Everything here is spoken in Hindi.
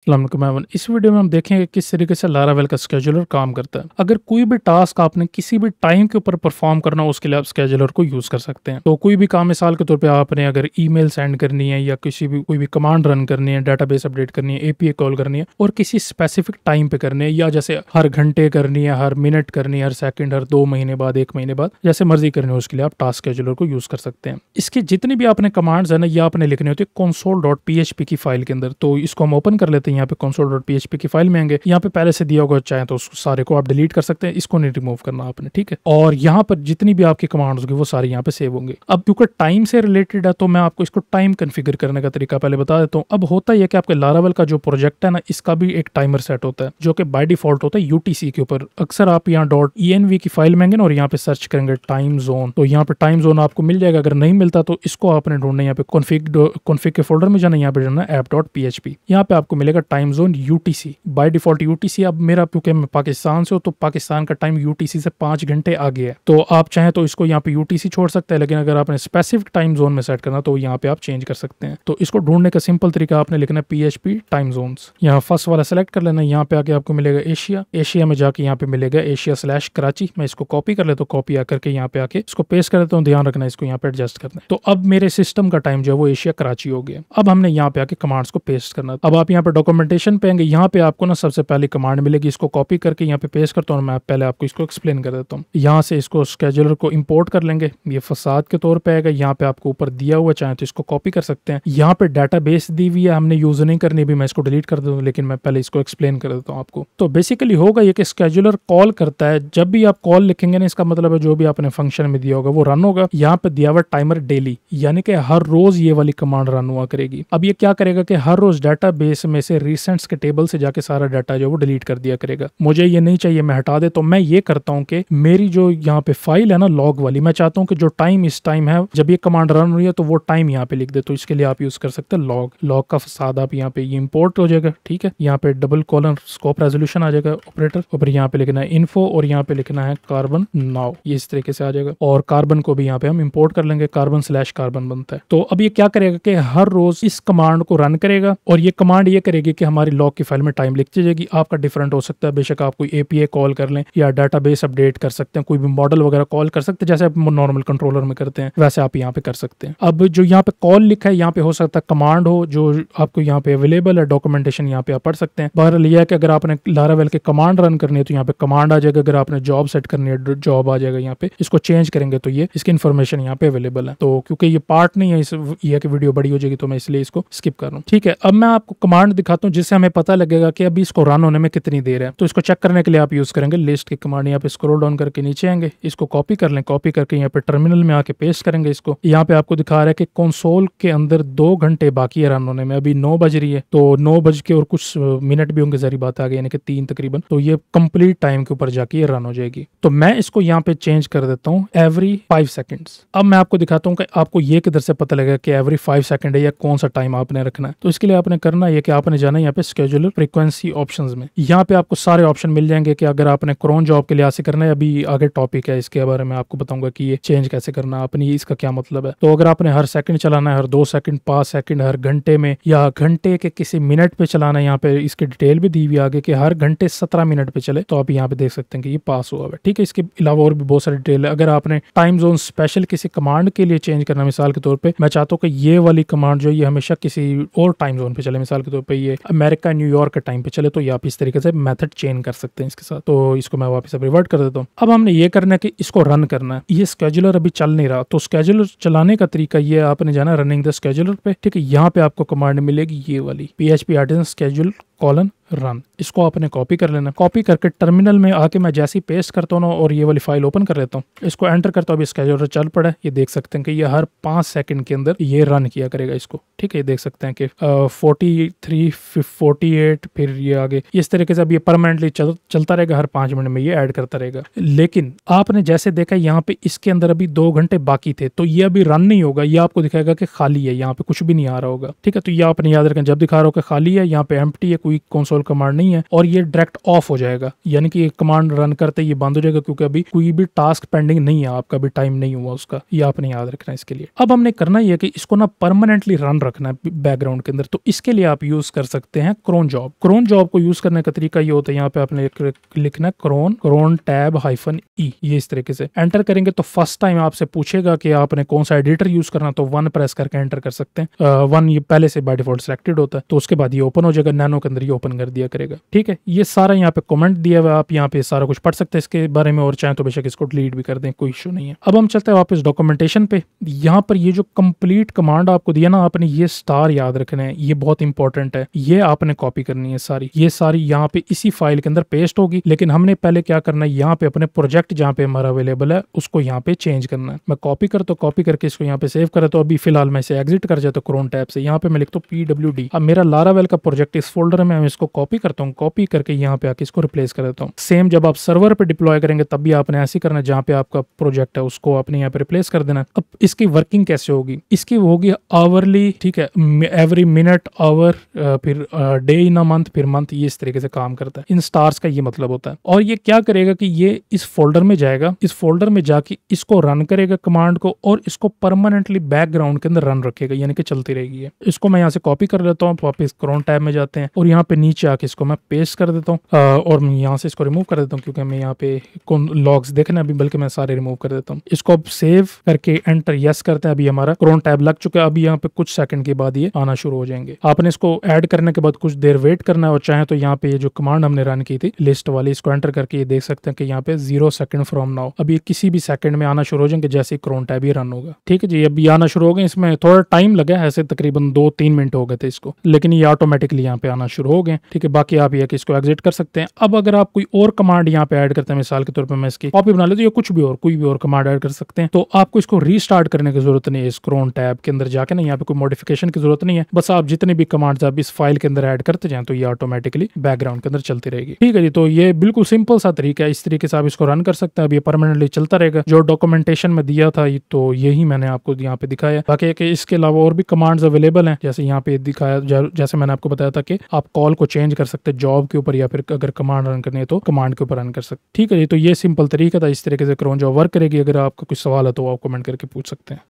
अस्सलाम वालेकुम एवरीवन। इस वीडियो में हम देखेंगे किस तरीके से लारावेल का स्केजुलर काम करता है। अगर कोई भी टास्क आपने किसी भी टाइम के ऊपर परफॉर्म करना हो, उसके लिए आप स्केजुलर को यूज कर सकते हैं। तो कोई भी काम, मिसाल के तौर पे आपने अगर ईमेल सेंड करनी है या कोई भी कमांड रन करनी है, डेटाबेस अपडेट करनी है, एपीआई कॉल करनी है और किसी स्पेसिफिक टाइम पे करनी है, या जैसे हर घंटे करनी है, हर मिनट करनी है, हर सेकंड, हर 2 महीने बाद, 1 महीने बाद, जैसे मर्जी करनी हो, उसके लिए आप टास्क स्केजुलर को यूज कर सकते हैं। इसके जितनी भी आपने कमांड्स है ना, ये आपने लिखनी होती है console.php की फाइल के अंदर। तो इसको हम ओपन कर लेते हैं। यहाँ पे console.php की फाइल में आएंगे। यहाँ पे पहले से दिया होगा, चाहे तो उस सारे को आप डिलीट कर सकते हैं, इसको नहीं रिमूव करना आपने, ठीक है। और यहाँ पर जितनी भी आपकी कमांड्स होगी वो सारी यहाँ पे सेव होंगे। अब क्योंकि टाइम से रिलेटेड है तो मैं आपको इसको टाइम कन्फिगर करने का तरीका पहले बता देता हूँ। अब होता यह कि आपके लारावेल का जो प्रोजेक्ट है ना, इसका भी एक टाइमर सेट होता है जो कि बाय डिफॉल्ट होता है यूटीसी के ऊपर। अक्सर आप यहाँ .env की फाइल में आएंगे ना और यहाँ पे सर्च करेंगे टाइम जोन, तो यहाँ पे टाइम जोन आपको मिल जाएगा। अगर नहीं मिलता तो इसको आपने ढूंढना, यहाँ पे कॉन्फिग के फोल्डर में जाना, यहाँ पे जाना app.php, यहाँ पे आपको मिलेगा time zone UTC. By default UTC. अब मेरा क्योंकि मैं पाकिस्तान से हूँ तो पाकिस्तान का टाइम यूटीसी से 5 घंटे आगे है, तो आप चाहें तो इसको यहाँ पे यूटीसी छोड़ सकते हैं, लेकिन अगर आपने स्पेसिफिक टाइम जोन में सेट करना तो यहाँ पे आप चेंज कर सकते हैं। तो इसको ढूंढने का सिंपल तरीका आपने लिखना है PHP टाइम जोन्स। यहाँ फर्स्ट वाला सेलेक्ट कर लेना। यहाँ पे आके आपको मिलेगा एशिया। एशिया में जाके यहाँ पे मिलेगा एशिया/कराची। मैं इसको कॉपी कर लेता हूँ। कॉपी आकर के यहाँ पे आके इसको पेस्ट कर देता हूँ। ध्यान रखना इसको यहाँ पे एडजस्ट करना है। तो अब मेरे सिस्टम का टाइम जो है वो एशिया कराची हो गया। अब हमने यहाँ पे आके कमांड्स को पेस्ट करना। अब आप यहाँ पे डॉक्यूमेंटेशन पे आएंगे। यहाँ पे आपको ना सबसे पहले कमांड मिलेगी, इसको कॉपी करके यहाँ पे पेस्ट करता हूँ। मैं पहले आपको इसको एक्सप्लेन कर देता हूँ। यहाँ से इसको स्केजुलर को इंपोर्ट कर लेंगे। ये फसाद के तौर पे आएगा। यहाँ पे आपको ऊपर दिया हुआ, चाहे तो इसको कॉपी कर सकते हैं। यहाँ पे डाटाबेस दी हुई है, हमने यूज नहीं करनी भी। मैं इसको डिलीट कर देता हूँ, लेकिन मैं पहले इसको एक्सप्लेन कर देता हूँ आपको। तो बेसिकली होगा ये कि स्केजुलर कॉल करता है। जब भी आप कॉल लिखेंगे ना, इसका मतलब है जो भी आपने फंक्शन में दिया होगा वो रन होगा। यहाँ पे दिया हुआ टाइमर डेली, यानी कि हर रोज ये वाली कमांड रन हुआ करेगी। अब ये क्या करेगा कि हर रोज डाटाबेस में से रिसेंट्स के टेबल से जाके सारा डाटा जो वो डिलीट कर दिया करेगा। मुझे ये नहीं चाहिए, मैं हटा दे। तो मैं ये करता हूँ कि मेरी जो यहाँ पे फाइल है ना लॉग वाली, मैं चाहता हूँ कि जो टाइम इस टाइम है जब ये कमांड रन हुई है तो वो टाइम यहाँ पे लिख दे। तो इसके लिए आप यूज कर सकते हैं लॉग। लॉग का फसाद आप यहाँ पे ये इंपोर्ट हो जाएगा, ठीक है। यहाँ पे डबल कॉलन स्कोप रेजोल्यूशन आ जाएगा ऑपरेटर, और यहाँ पे लिखना है इन्फो और यहाँ पे लिखना है कार्बन नाउ। ये इस तरीके से आ जाएगा। और कार्बन को भी यहाँ पे हम इंपोर्ट कर लेंगे। कार्बन/कार्बन बनता है। तो अब ये क्या करेगा कि हर रोज इस कमांड को रन करेगा और ये कमांड ये करेगी कि हमारी लॉग की फाइल में टाइम लिखती जाएगी। आपका डिफरेंट हो सकता है, बेशक आप कोई एपीआई कॉल कर लें या डाटाबेस अपडेट कर सकते हैं, कोई भी मॉडल वगैरह कॉल कर सकते हैं, जैसे आप नॉर्मल कंट्रोलर में करते हैं वैसे आप यहाँ पे कर सकते हैं। अब जो यहाँ पे कॉल लिखा है, यहाँ पे हो सकता है कमांड हो जो आपको यहाँ पे अवेलेबल है। डॉक्यूमेंटेशन यहाँ पे आप पढ़ सकते हैं। बहरहाल यह है कि अगर आपने लारावेल के कमांड रन करनी है तो यहाँ पे कमांड आ जाएगा। अगर आपने जॉब सेट करनी है, जॉब आ जाएगा यहाँ पे। इसको चेंज करेंगे तो ये इसकी इन्फॉर्मेशन यहाँ पे अवेलेबल है। तो क्योंकि ये पार्ट नहीं है, ये कि वीडियो बड़ी हो जाएगी तो मैं इसलिए इसको स्किप कर रहा हूँ, ठीक है। अब मैं आपको कमांड दिखाता हूँ जिससे हमें पता लगेगा कि अभी इसको रन होने में कितनी देर है। तो इसको चेक करने के लिए आप यूज करेंगे लिस्ट की कमांड। यहाँ पे स्क्रॉल डाउन करके नीचे आएंगे, इसको कॉपी कर लें। कॉपी करके यहाँ पे टर्मिनल में आके पेस्ट करेंगे इसको। यहाँ पे आपको दिखा रहा है कि कंसोल के अंदर 2 घंटे बाकी है रन होने में। अभी 9 बज रही है, तो 9 बज के और कुछ मिनट भी होंगे, जरी बात आ गई, यानी कि 3 तकरीबन। तो ये कंप्लीट टाइम के ऊपर जाके ये रन हो जाएगी। तो मैं इसको यहाँ पे चेंज कर देता हूँ एवरी 5 सेकेंड्स। अब मैं आपको दिखाता हूँ कि आपको ये किधर से पता लगेगा कि एवरी 5 सेकंड है या कौन सा टाइम आपने रखना है। तो इसके लिए आपने करना है कि आपने जाना है यहाँ पे स्केजुलर फ्रीक्वेंसी ऑप्शंस में। यहाँ पे आपको सारे ऑप्शन मिल जाएंगे कि अगर आपने क्रोन जॉब के लिहाज से करना है, अभी आगे टॉपिक है इसके बारे में आपको बताऊंगा कि ये चेंज कैसे करना है आपने, इसका क्या मतलब है। तो अगर आपने हर सेकंड चलाना है, हर 2 सेकंड, 5 सेकंड, हर घंटे में या घंटे के किसी मिनट पे चलाना है, यहाँ पे इसकी डिटेल भी दी हुई आगे कि हर घंटे 17 मिनट पे चले, तो आप यहाँ पे देख सकते हैं कि ये पास हुआ है, ठीक है। इसके अलावा और भी बहुत सारी डिटेल है। अगर आपने टाइम जोन स्पेशल किसी कमांड के लिए चेंज करना, मिसाल के तौर पर मैं चाहता हूँ कि ये वाली कमांड जो ये हमेशा किसी और टाइम जोन पे चले, मिसाल के तौर पे ये अमेरिका न्यूयॉर्क के टाइम पे चले, तो ये आप इस तरीके से मेथड चेंज कर सकते हैं इसके साथ। तो इसको मैं वापस अब रिवर्ट कर देता हूँ। अब हमने ये करना है कि इसको रन करना है। ये स्केजुलर अभी चल नहीं रहा, तो स्केजुलर चलाने का तरीका ये आपने जाना रनिंग द स्केजुलर पे, ठीक है। यहाँ पे आपको कमांड मिलेगी ये वाली PHP artisan schedule colon run. इसको आपने कॉपी कर लेना। कॉपी करके टर्मिनल में आके मैं जैसे ही पेस्ट करता हूँ ना और ये वाली फाइल ओपन कर लेता हूँ, इसको एंटर करता हूँ। अभी स्केजुलर चल पड़ा है, ये देख सकते हैं कि ये हर 5 सेकंड के अंदर ये रन किया करेगा इसको, ठीक है। ये देख सकते हैं कि 43, 48, फिर ये आगे इस तरीके से अब ये परमानेंटली चलता रहेगा। हर 5 मिनट में ये ऐड करता रहेगा। लेकिन आपने जैसे देखा यहाँ पे इसके अंदर अभी 2 घंटे बाकी थे, तो ये अभी रन नहीं होगा। ये आपको दिखाएगा कि खाली है, यहाँ पे कुछ भी नहीं आ रहा होगा, ठीक है। तो ये आपने याद रखें, जब दिखा रहा हो कि खाली है, यहाँ पे एम्प्टी है, कोई कंसोल कमांड नहीं है और ये डायरेक्ट ऑफ हो जाएगा, यानी कि ये कमांड रन करते ये बंद हो जाएगा क्योंकि अभी कोई भी टास्क पेंडिंग नहीं है, आपका भी टाइम नहीं हुआ उसका, ये आपने याद रखना है इसके लिए। अब हमने करना ही है कि इसको ना परमानेंटली रन रखना है बैकग्राउंड के अंदर, तो इसके लिए आप यूज कर सकते हैं क्रोन जॉब। क्रोन जॉब को यूज करने का तरीका ये होता है, यहाँ पे आपने लिखना है क्रोन टैब -e, ये इस तरीके से एंटर करेंगे तो फर्स्ट टाइम आपसे पूछेगा कि आपने कौन सा एडिटर यूज करना, तो 1 प्रेस करके एंटर कर सकते हैं। 1 ये पहले से बाय डिफॉल्ट सिलेक्टेड होता है, तो उसके बाद ये ओपन हो जाएगा, नैनो के अंदर ये ओपन कर दिया करेगा। ठीक है, ये सारा यहाँ पे कमेंट दिया हुआ है, आप यहाँ पे सारा कुछ पढ़ सकते हैं इसके बारे में, और चाहे तो बेशक इसको डिलीट भी कर दें, कोई इशू नहीं है। अब हम चलते हैं वापस डॉक्यूमेंटेशन पे। यहाँ पर ये जो कंप्लीट कमांड आपको दिया ना, आपने ये स्टार याद रखना है, ये बहुत इंपॉर्टेंट है, ये आपने कॉपी करनी है सारी, ये सारी यहाँ पे इसी फाइल के अंदर पेस्ट होगी। लेकिन हमने पहले क्या करना है, यहाँ पे अपने प्रोजेक्ट जहाँ पे हमारा अवेलेबल है उसको यहाँ पे चेंज करना है। मैं कॉपी करके इसको यहाँ पे सेव करा, तो अभी फिलहाल मैं इसे एग्जिट कर जाता हूँ क्रोन टैब से। यहाँ पे मैं लिखता हूँ PWD। अब मेरा लारावेल का प्रोजेक्ट इस फोल्डर में, मैं इसको कॉपी करता हूँ, कॉपी करके यहाँ पे आके इसको रिप्लेस कर देता हूँ। सेम जब आप सर्वर पे डिप्लॉय करेंगे तब भी आपने ऐसे करना है, जहाँ पे आपका प्रोजेक्ट है उसको आपने यहाँ पे रिप्लेस कर देना। अब इसकी वर्किंग कैसे होगी, इसकी होगी आवरली, ठीक है, एवरी मिनट, आवर, फिर डे इन अ मंथ, फिर मंथ, ये इस तरीके से काम करता है। इन स्टार्स का ये मतलब होता है। और ये क्या करेगा कि ये इस फोल्डर में जाएगा, इस फोल्डर में जाके इसको रन करेगा कमांड को, और इसको परमानेंटली बैकग्राउंड के अंदर रन रखेगा, यानी कि चलती रहेगी। इसको मैं यहाँ से कॉपी कर लेता हूँ, वापस क्रोन टैब में जाते हैं और यहाँ पे नीचे आके इसको मैं पेस्ट कर देता हूँ, और मैं यहाँ से इसको रिमूव कर देता हूँ क्योंकि मैं यहाँ पे कौन लॉग्स देखना अभी, बल्कि मैं सारे रिमूव कर देता हूँ। इसको अब सेव करके एंटर यस करते हैं। अभी हमारा क्रोन टैब लग चुका है। अभी यहाँ पे कुछ सेकंड के बाद ये आना शुरू हो जाएंगे। आपने इसको ऐड करने के बाद कुछ देर वेट करना है, और चाहे तो यहाँ पे ये जो कमांड हमने रन की थी लिस्ट वाली, इसको एंटर करके ये देख सकते हैं कि यहाँ पे 0 सेकंड फ्रॉम नाउ, अब ये किसी भी सेकंड में आना शुरू हो जाएंगे जैसे क्रोन टैब ये रन होगा। ठीक है जी, अभी आना शुरू हो गए। इसमें थोड़ा टाइम लगा, ऐसे तकरीबन 2-3 मिनट हो गए थे इसको, लेकिन ये ऑटोमेटिकली यहाँ पे आना शुरू हो गए। ठीक है, बाकी आप ये कि इसको एग्जिट कर सकते हैं। अब अगर आप कोई और कमांड यहाँ पे ऐड करते हैं, मिसाल के तौर पर मैं इसकी कॉपी बना लेता हूं, या कुछ भी और कोई भी और कमांड ऐड कर सकते हैं, तो आपको इसको रीस्टार्ट करने की जरूरत नहीं है। इस क्रोन टैब के अंदर जाके ना, यहाँ पे कोई मॉडिफिकेशन की जरूरत नहीं है, बस आप जितने भी कमांड्स आप इस फाइल के अंदर ऐड करते जाएं तो ये ऑटोमेटिकली बैकग्राउंड के अंदर चलती रहेगी। ठीक है जी, तो ये बिल्कुल सिंपल सा तरीका है, इस तरीके से आप इसको रन कर सकते हैं। अब ये परमानेंटली चलता रहेगा। जो डॉक्यूमेंटेशन में दिया था तो यही मैंने आपको यहाँ पे दिखाया। बाकी कि इसके अलावा और भी कमांड्स अवेलेबल हैं, जैसे यहाँ पे दिखाया, जैसे मैंने आपको बताया था कि आप कॉल को चेंज कर सकते हैं जॉब के ऊपर, या फिर अगर कमांड रन करनी है तो कमांड के ऊपर रन कर सकते। ठीक है जी, तो ये सिंपल तरीका था, इस तरीके से क्रोन जॉब वर्क करेगी। अगर आपका कुछ सवाल है तो आप कमेंट करके पूछ सकते हैं।